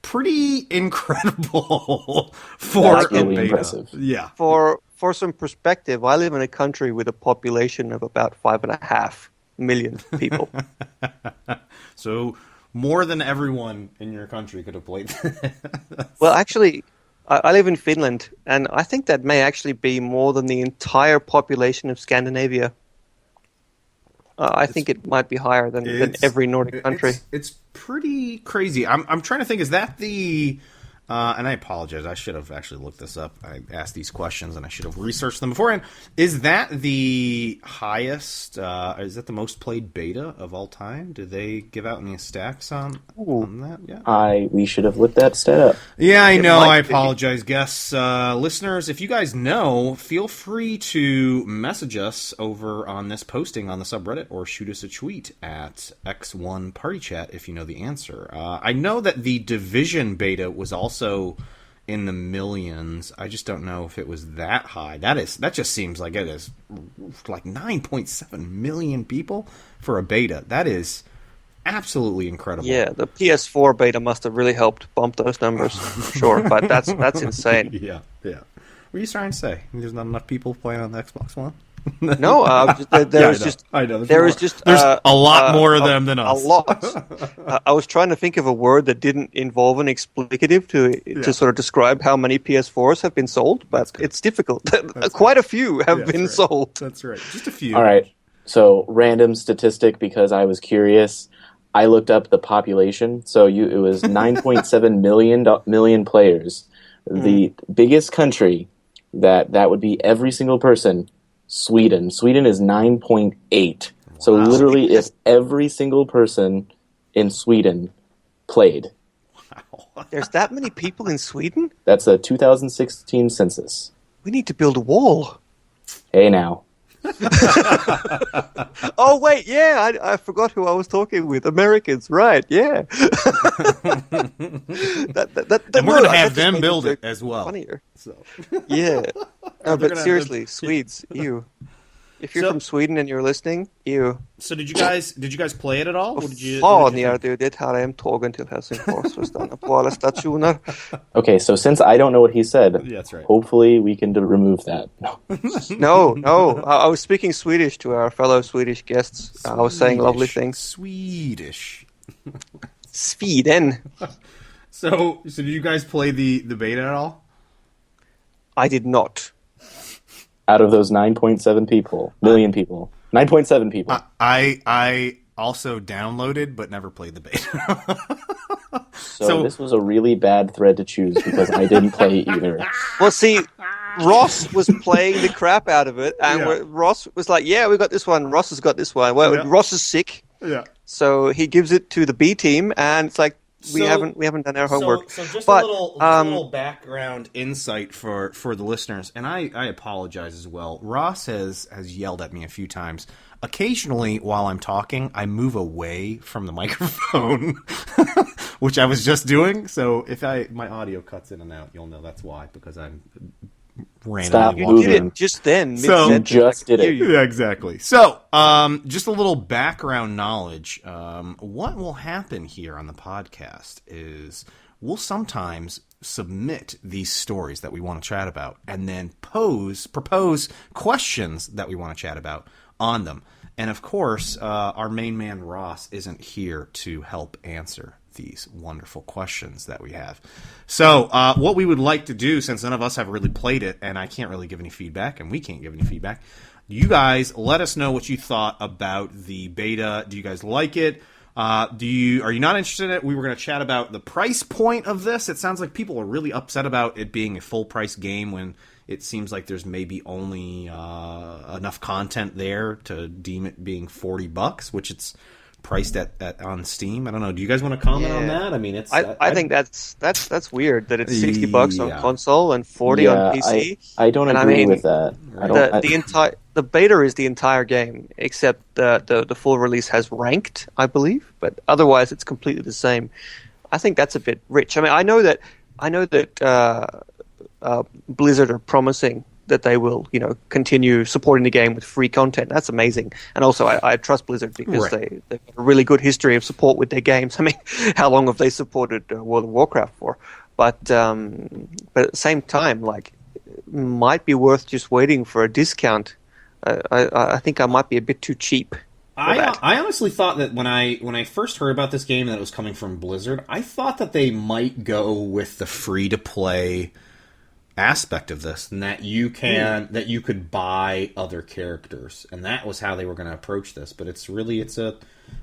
pretty incredible for That's really a beta. impressive. Yeah. For some perspective, I live in a country with a population of about 5.5 million people. So more than everyone in your country could have played. Well, actually, I live in Finland, and I think that may actually be more than the entire population of Scandinavia. I think it might be higher than every Nordic country. It's pretty crazy. I'm trying to think. Is that the? And I apologize. I should have actually looked this up. I asked these questions and I should have researched them beforehand. Is that the highest? Is that the most played beta of all time? Did they give out any stats on that? Yeah. We should have looked that stat up. Yeah, I know. might I be. apologize, guests. Listeners, if you guys know, feel free to message us over on this posting on the subreddit or shoot us a tweet at X1 Party Chat if you know the answer. I know that the Division beta was also in the millions. I just don't know if it was that high. That just seems like it is like 9.7 million people for a beta. That is absolutely incredible. Yeah, the PS4 beta must have really helped bump those numbers, for sure. But that's insane. Yeah. What are you trying to say? There's not enough people playing on the Xbox One? No, I know. There's a lot more of them than us. A lot. I was trying to think of a word that didn't involve an explicative to sort of describe how many PS4s have been sold, but it's difficult. Quite a few have been sold. That's right. Just a few. All right. So, random statistic because I was curious. I looked up the population. So it was 9.7 million players. The biggest country that would be every single person. Sweden. Sweden is 9.8. So literally, if every single person in Sweden played. There's that many people in Sweden? That's a 2016 census. We need to build a wall. Hey now. Oh, wait, yeah, I forgot who I was talking with. Americans, right, yeah. And we're going to have them build it as well. Funnier. So. Yeah. No, but gonna seriously, Swedes, ew. If you're from Sweden and you're listening, ew. So did you guys play it at all? Fan gör du det här hemtågen till Helsingfors för stanna på alla stationer? Okay, so since I don't know what he said, that's right. Hopefully we can remove that. No. I was speaking Swedish to our fellow Swedish guests. I was saying lovely things. Swedish. Sweden. So did you guys play the beta at all? I did not. Out of those 9.7 million people. 9.7 people. I also downloaded but never played the beta. So this was a really bad thread to choose because I didn't play either. Well, see, Ross was playing the crap out of it, and Ross was like, "Yeah, we got this one. Ross has got this one." Well, Ross is sick, so he gives it to the B team, and it's like we haven't done our homework. So just a little background insight for the listeners, and I apologize as well. Ross has yelled at me a few times. Occasionally, while I'm talking, I move away from the microphone, which I was just doing. So if my audio cuts in and out, you'll know that's why, because I'm randomly Stop You did it just then. So- You just did it. Yeah, exactly. So, just a little background knowledge. What will happen here on the podcast is we'll sometimes submit these stories that we want to chat about and then propose questions that we want to chat about on them. And of course, our main man Ross isn't here to help answer these wonderful questions that we have. So what we would like to do, since none of us have really played it and I can't really give any feedback and we can't give any feedback, you guys let us know what you thought about the beta. Do you guys like it? Are you not interested in it? We were going to chat about the price point of this. It sounds like people are really upset about it being a full price game when it seems like there's maybe only enough content there to deem it being $40, which it's priced at on Steam. I don't know. Do you guys want to comment on that? I mean, it's. I think that's weird that it's $60 on console and $40 on PC. I don't agree with that. the beta is the entire game, except the full release has ranked, I believe, but otherwise it's completely the same. I think that's a bit rich. I mean, I know that Blizzard are promising that they will, continue supporting the game with free content. That's amazing. And also, I trust Blizzard because they've got a really good history of support with their games. I mean, how long have they supported World of Warcraft for? But at the same time, like, might be worth just waiting for a discount. I think I might be a bit too cheap. I honestly thought that when I first heard about this game that it was coming from Blizzard, I thought that they might go with the free-to-play aspect of this, and that you could buy other characters, and that was how they were going to approach this. But it's a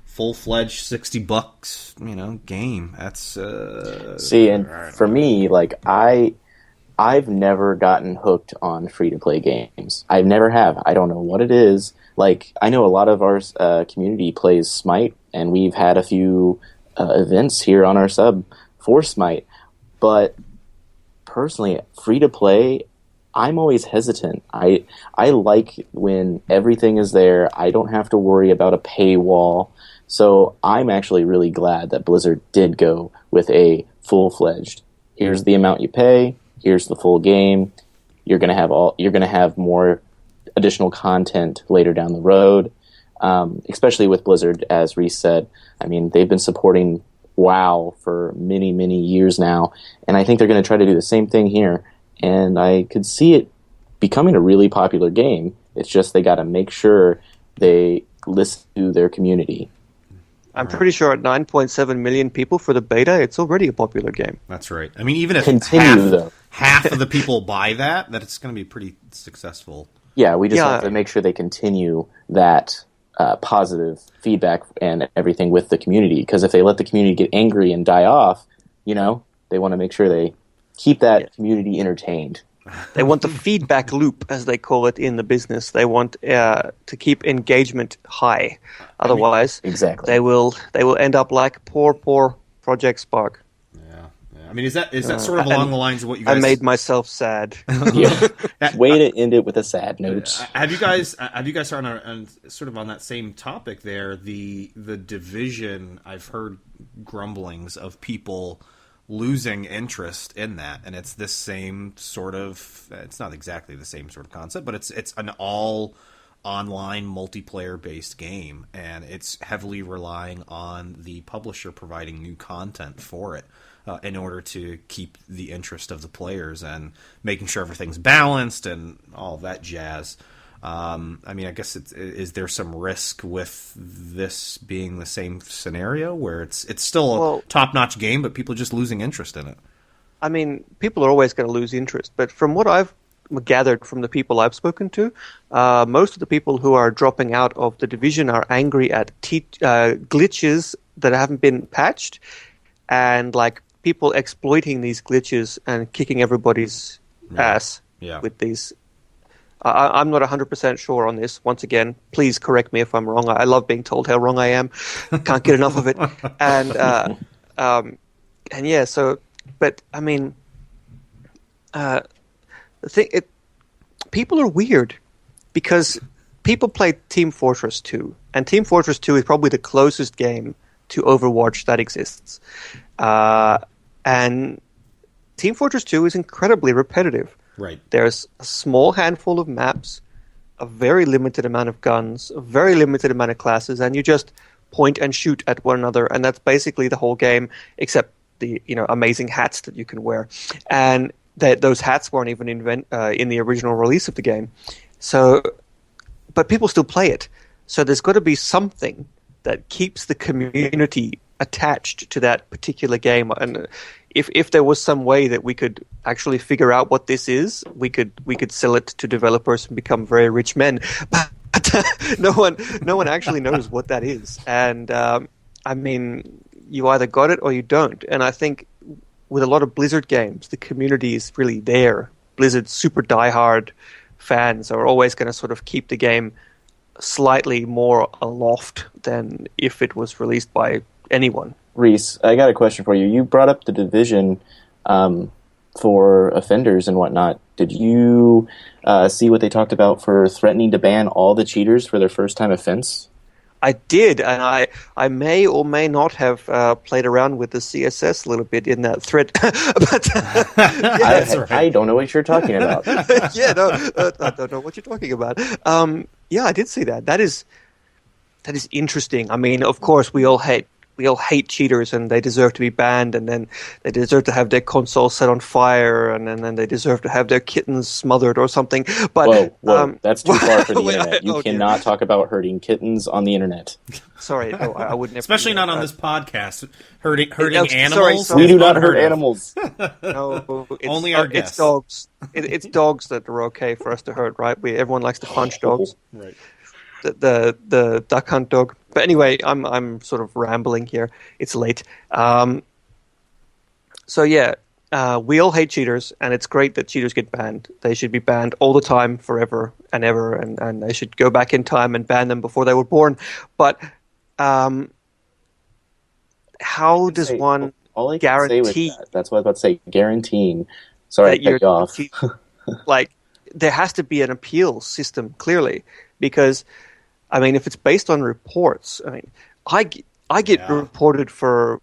full-fledged $60 game. That's see, and for me, like I've never gotten hooked on free-to-play games. I never have. I don't know what it is. Like, I know a lot of our community plays Smite, and we've had a few events here on our sub for Smite, but personally, free-to-play, I'm always hesitant. I like when everything is there. I don't have to worry about a paywall. So I'm actually really glad that Blizzard did go with a full-fledged, here's the amount you pay, here's the full game. You're gonna have more additional content later down the road. Especially with Blizzard, as Reese said. I mean, they've been supporting WoW for many, many years now, and I think they're going to try to do the same thing here. And I could see it becoming a really popular game. It's just they got to make sure they listen to their community. I'm pretty sure at 9.7 million people for the beta, it's already a popular game. That's right. I mean, even if half of the people buy that it's going to be pretty successful. Yeah, we just have to make sure they continue that positive feedback and everything with the community. Because if they let the community get angry and die off, they want to make sure they keep that community entertained. They want the feedback loop, as they call it in the business. They want to keep engagement high. Otherwise, exactly. they will end up like poor Project Spark. I mean, is that sort of along the lines of what you guys... I made myself sad. Way to end it with a sad note. Have you guys on sort of on that same topic there, the Division, I've heard grumblings of people losing interest in that, and it's this same sort of... It's not exactly the same sort of concept, but it's an all online multiplayer-based game, and it's heavily relying on the publisher providing new content for it. In order to keep the interest of the players and making sure everything's balanced and all that jazz. I mean, I guess is there some risk with this being the same scenario where it's still a top-notch game, but people are just losing interest in it? I mean, people are always going to lose interest, but from what I've gathered from the people I've spoken to, most of the people who are dropping out of the Division are angry at glitches that haven't been patched, and like people exploiting these glitches and kicking everybody's ass with these. I'm not 100% sure on this. Once again, please correct me if I'm wrong. I love being told how wrong I am. Can't get enough of it. And yeah, so, but I mean, people are weird because people play Team Fortress 2, and Team Fortress 2 is probably the closest game to Overwatch that exists. And Team Fortress 2 is incredibly repetitive. Right. There's a small handful of maps, a very limited amount of guns, a very limited amount of classes, and you just point and shoot at one another, and that's basically the whole game, except the amazing hats that you can wear. And those hats weren't even in the original release of the game. So, but people still play it. So there's got to be something that keeps the community attached to that particular game. And if there was some way that we could actually figure out what this is, we could sell it to developers and become very rich men. But no one actually knows what that is. And I mean, you either got it or you don't. And I think with a lot of Blizzard games, the community is really there. Blizzard's super diehard fans are always going to sort of keep the game slightly more aloft than if it was released by anyone. Reese, I got a question for you. You brought up the Division. for offenders and whatnot. Did you see what they talked about for threatening to ban all the cheaters for their first-time offense? I did, and I may or may not have played around with the CSS a little bit in that thread. But I don't know what you're talking about. yeah, no, I don't know what you're talking about. Yeah, I did see that. That is interesting. I mean, of course, we all hate cheaters, and they deserve to be banned, and then they deserve to have their console set on fire, and then they deserve to have their kittens smothered or something. But whoa, that's too far for the internet. You cannot talk about hurting kittens on the internet. Sorry, no, I would never. Especially not on this podcast. Hurting Sorry. animals. We do not hurt animals. No, Only our guests. It's dogs. It's dogs that are okay for us to hurt, right? Everyone likes to punch dogs. Right. The duck hunt dog. But anyway, I'm sort of rambling here. It's late. So yeah, we all hate cheaters, and it's great that cheaters get banned. They should be banned all the time, forever and ever, and they should go back in time and ban them before they were born. But how does one all I can guarantee? Say with that's what I was about to say. Guaranteeing. Sorry, to cut you off. Like, there has to be an appeal system, clearly, because, I mean, if it's based on reports, I mean, I get reported for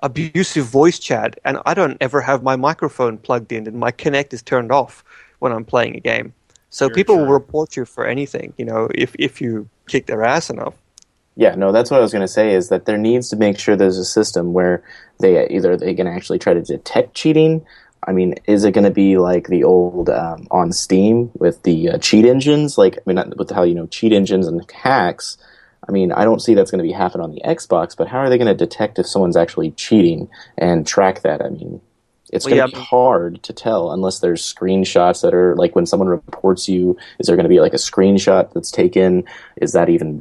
abusive voice chat, and I don't ever have my microphone plugged in, and my Kinect is turned off when I'm playing a game. So people will report you for anything, if you kick their ass enough. Yeah, no, that's what I was going to say, is that there needs to make sure there's a system where they can actually try to detect cheating. I mean, is it going to be like the old on Steam with the cheat engines? Like, I mean, not with how cheat engines and hacks. I mean, I don't see that's going to be happening on the Xbox. But how are they going to detect if someone's actually cheating and track that? I mean, it's going to be hard to tell unless there's screenshots that are like when someone reports you. Is there going to be like a screenshot that's taken? Is that even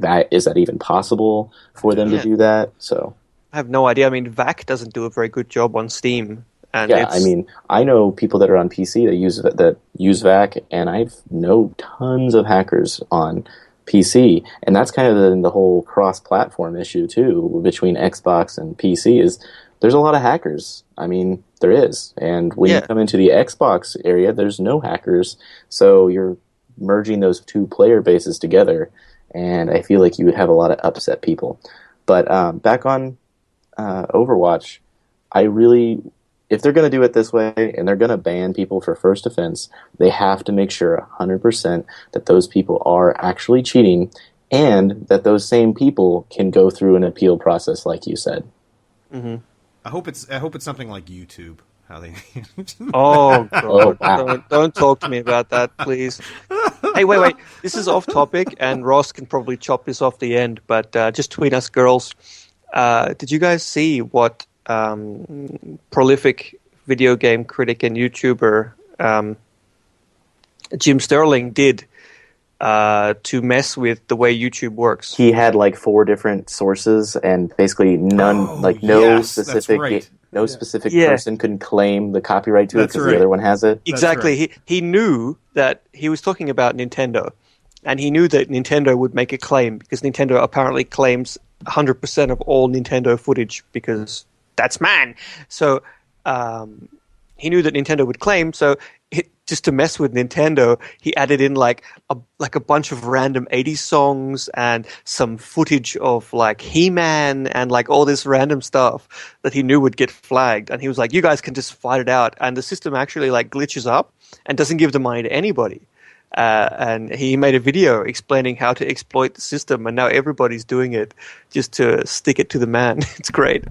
possible for them to do that? So I have no idea. I mean, VAC doesn't do a very good job on Steam. And I mean, I know people that are on PC that use VAC, and I know tons of hackers on PC, and that's kind of the whole cross-platform issue too between Xbox and PC. Is there's a lot of hackers. I mean, there is, and when you come into the Xbox area, there's no hackers, so you're merging those two player bases together, and I feel like you would have a lot of upset people. But back on Overwatch, if they're going to do it this way and they're going to ban people for first offense, they have to make sure 100% that those people are actually cheating and that those same people can go through an appeal process, like you said. Mm-hmm. I hope it's something like YouTube. How they? Oh God! Oh, wow. Don't talk to me about that, please. Hey, wait. This is off topic, and Ross can probably chop this off the end. But just tweet us, girls. Did you guys see what prolific video game critic and YouTuber Jim Sterling did to mess with the way YouTube works? He had like 4 different sources, and basically no specific person couldn't claim the copyright to it because the other one has it. Exactly. Right. He knew that he was talking about Nintendo, and he knew that Nintendo would make a claim because Nintendo apparently claims 100% of all Nintendo footage because that's man. So he knew that Nintendo would claim. So just to mess with Nintendo, he added in like a bunch of random 80s songs and some footage of like He-Man and like all this random stuff that he knew would get flagged. And he was like, "You guys can just fight it out." And the system actually like glitches up and doesn't give the money to anybody. And he made a video explaining how to exploit the system, and now everybody's doing it just to stick it to the man. It's great.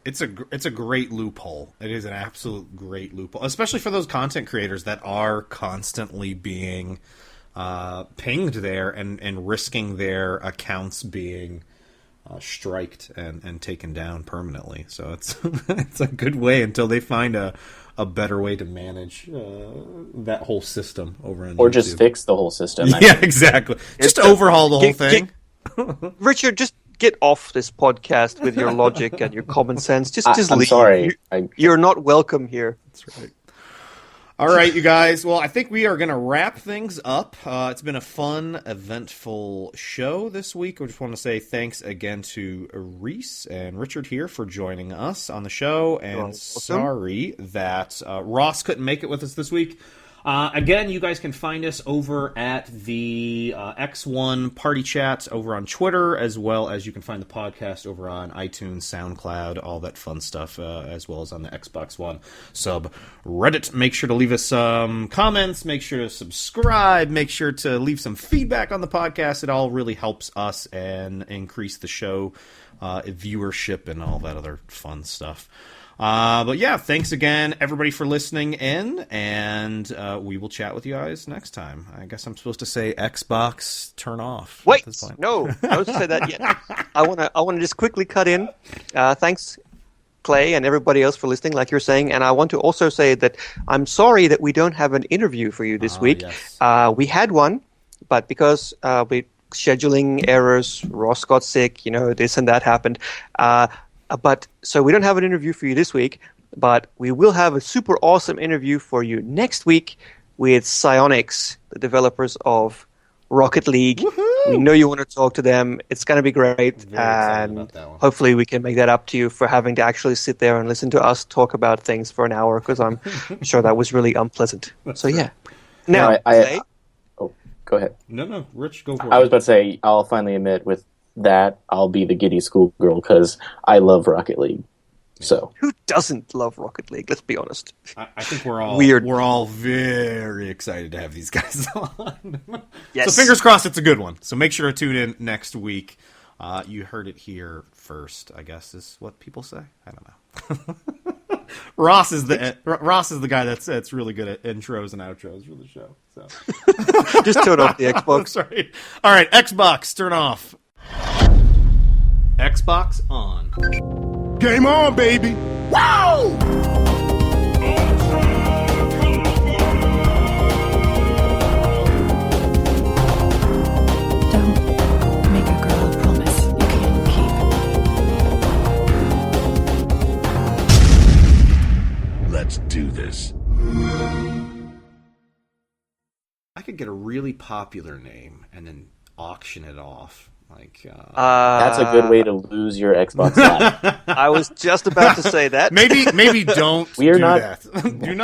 It's a great loophole. It is an absolute great loophole, especially for those content creators that are constantly being pinged there and risking their accounts being striked and taken down permanently. So it's a good way until they find a better way to manage that whole system over on YouTube. Or just fix the whole system. Yeah, exactly. Just overhaul the whole thing. Richard, just get off this podcast with your logic and your common sense. Just I'm leave. sorry. You're not welcome here. That's right. All right, you guys. Well, I think we are going to wrap things up. It's been a fun, eventful show this week. I just want to say thanks again to Reese and Richard here for joining us on the show. And sorry that Ross couldn't make it with us this week. Again, you guys can find us over at the X1 Party Chat over on Twitter, as well as you can find the podcast over on iTunes, SoundCloud, all that fun stuff, as well as on the Xbox One subreddit. Make sure to leave us some comments, make sure to subscribe, make sure to leave some feedback on the podcast. It all really helps us and increase the show viewership and all that other fun stuff. But yeah, thanks again, everybody, for listening in, and we will chat with you guys next time. I guess I'm supposed to say Xbox turn off. Wait, at this point. no, don't say that yet. I want to just quickly cut in. Thanks, Clay, and everybody else for listening, like you're saying, and I want to also say that I'm sorry that we don't have an interview for you this week. Yes. We had one, but because we scheduling errors, Ross got sick, this and that happened. But so we don't have an interview for you this week, but we will have a super awesome interview for you next week with Psyonix, the developers of Rocket League. Woohoo! We know you want to talk to them. It's going to be great. Very excited And about that one. hopefully we can make that up to you for having to actually sit there and listen to us talk about things for an hour, because I'm sure that was really unpleasant. So yeah. Now, Clay, Oh, go ahead. No, Rich, go for it. I was about to say, I'll finally admit with that, I'll be the giddy schoolgirl because I love Rocket League. So who doesn't love Rocket League? Let's be honest. I think we're all Weird. We're all very excited to have these guys on. Yes. So fingers crossed, it's a good one. So make sure to tune in next week. You heard it here first, I guess is what people say. I don't know. Ross is the guy that's really good at intros and outros for the show. So Just turn off the Oh, Xbox. sorry. All right, Xbox, turn off. Xbox on. Game on, baby. Wow! Don't make a girl a promise you can't keep. Let's do this. I could get a really popular name and then auction it off. Like that's a good way to lose your Xbox Live. I was just about to say that. maybe don't We are do not- that. do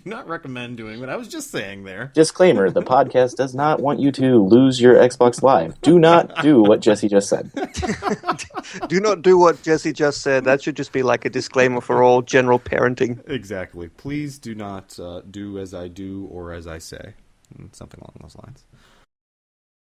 not recommend doing what I was just saying there. Disclaimer, the podcast does not want you to lose your Xbox Live. Do not do what Jesse just said. Do not do what Jesse just said. That should just be like a disclaimer for all general parenting. Exactly. Please do not do as I do or as I say. Something along those lines.